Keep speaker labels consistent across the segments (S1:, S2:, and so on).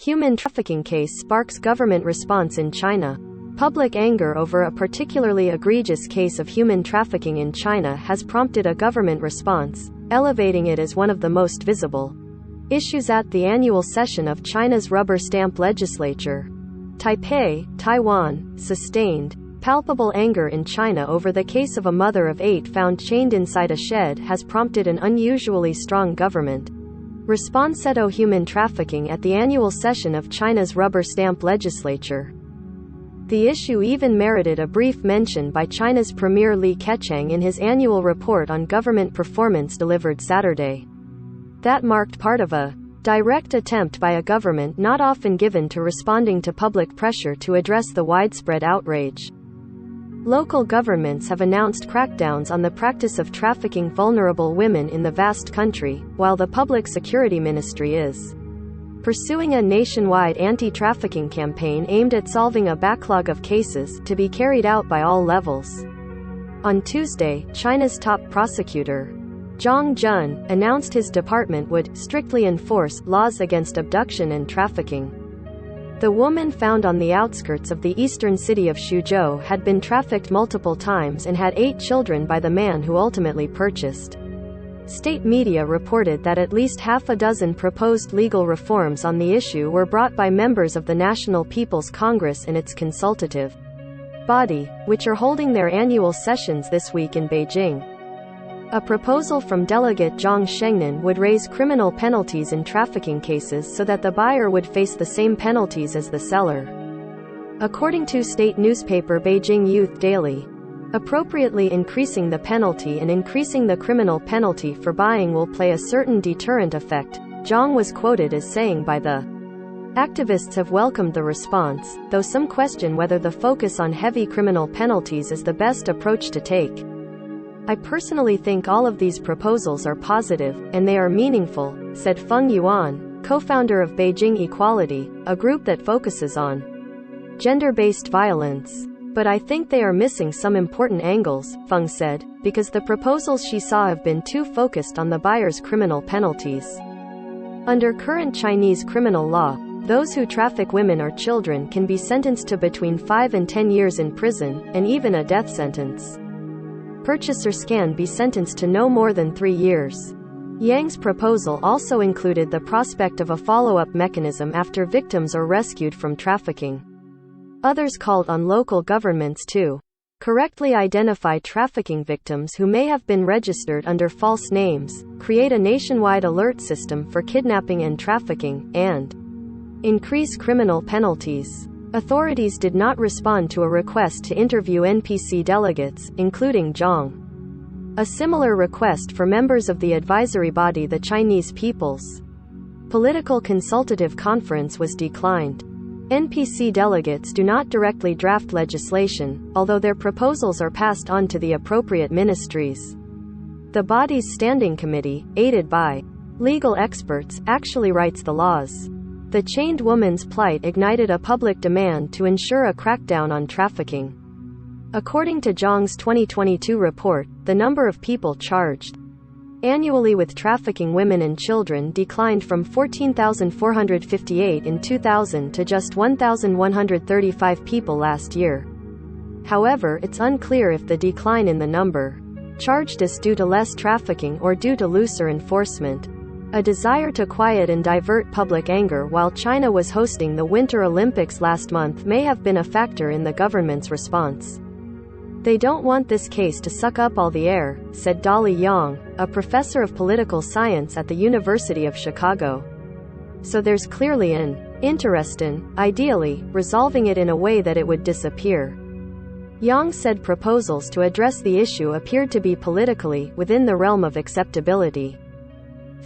S1: Human trafficking case sparks government response in China. Public anger over a particularly egregious case of human trafficking in China has prompted a government response, elevating it as one of the most visible issues at the annual session of China's rubber stamp legislature. Taipei, Taiwan, sustained palpable anger in China over the case of a mother of 8 found chained inside a shed has prompted an unusually strong government response to human trafficking at the annual session of China's rubber stamp legislature. The issue even merited a brief mention by China's Premier Li Keqiang in his annual report on government performance delivered Saturday. That marked part of a direct attempt by a government not often given to responding to public pressure to address the widespread outrage. Local governments have announced crackdowns on the practice of trafficking vulnerable women in the vast country, while the Public Security Ministry is pursuing a nationwide anti-trafficking campaign aimed at solving a backlog of cases to be carried out by all levels. On Tuesday, China's top prosecutor, Zhang Jun, announced his department would strictly enforce laws against abduction and trafficking. The woman found on the outskirts of the eastern city of Suzhou had been trafficked multiple times and had 8 children by the man who ultimately purchased. State media reported that at least half a dozen proposed legal reforms on the issue were brought by members of the National People's Congress and its consultative body, which are holding their annual sessions this week in Beijing. A proposal from delegate Zhang Shengnan would raise criminal penalties in trafficking cases so that the buyer would face the same penalties as the seller. According to state newspaper Beijing Youth Daily, appropriately increasing the penalty and increasing the criminal penalty for buying will play a certain deterrent effect, Zhang was quoted as saying by the activists have welcomed the response, though some question whether the focus on heavy criminal penalties is the best approach to take. I personally think all of these proposals are positive, and they are meaningful, said Feng Yuan, co-founder of Beijing Equality, a group that focuses on gender-based violence. But I think they are missing some important angles, Feng said, because the proposals she saw have been too focused on the buyer's criminal penalties. Under current Chinese criminal law, those who traffic women or children can be sentenced to between 5 and 10 years in prison, and even a death sentence. Purchasers can be sentenced to no more than 3 years. Yang's proposal also included the prospect of a follow-up mechanism after victims are rescued from trafficking. Others called on local governments to correctly identify trafficking victims who may have been registered under false names, create a nationwide alert system for kidnapping and trafficking, and increase criminal penalties. Authorities did not respond to a request to interview NPC delegates, including Zhang. A similar request for members of the advisory body the Chinese People's Political Consultative Conference was declined. NPC delegates do not directly draft legislation, although their proposals are passed on to the appropriate ministries. The body's standing committee, aided by legal experts, actually writes the laws. The chained woman's plight ignited a public demand to ensure a crackdown on trafficking. According to Zhang's 2022 report, the number of people charged annually with trafficking women and children declined from 14,458 in 2000 to just 1,135 people last year. However, it's unclear if the decline in the number charged is due to less trafficking or due to looser enforcement. A desire to quiet and divert public anger while China was hosting the Winter Olympics last month may have been a factor in the government's response. They don't want this case to suck up all the air, said Dolly Yang, a professor of political science at the University of Chicago. So there's clearly an interest in, ideally, resolving it in a way that it would disappear. Yang said proposals to address the issue appeared to be politically within the realm of acceptability.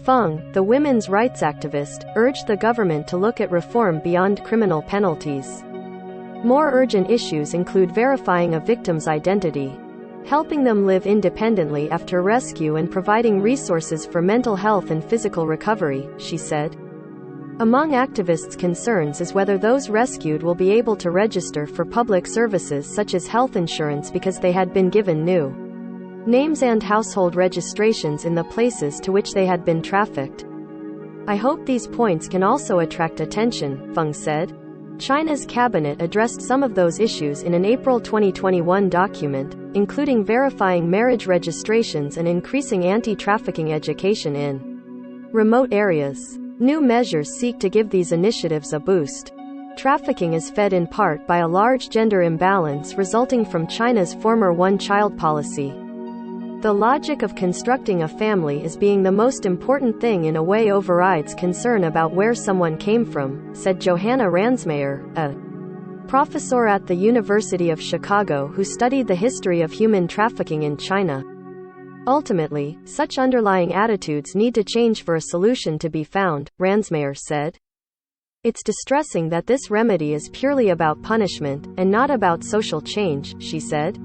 S1: Feng, the women's rights activist, urged the government to look at reform beyond criminal penalties. More urgent issues include verifying a victim's identity, helping them live independently after rescue, and providing resources for mental health and physical recovery, she said. Among activists' concerns is whether those rescued will be able to register for public services such as health insurance because they had been given new names and household registrations in the places to which they had been trafficked. I hope these points can also attract attention, Feng said. China's cabinet addressed some of those issues in an April 2021 document, including verifying marriage registrations and increasing anti-trafficking education in remote areas. New measures seek to give these initiatives a boost. Trafficking is fed in part by a large gender imbalance resulting from China's former one-child policy. The logic of constructing a family as being the most important thing in a way overrides concern about where someone came from, said Johanna Ransmayr, a professor at the University of Chicago who studied the history of human trafficking in China. Ultimately, such underlying attitudes need to change for a solution to be found, Ransmayr said. It's distressing that this remedy is purely about punishment, and not about social change, she said.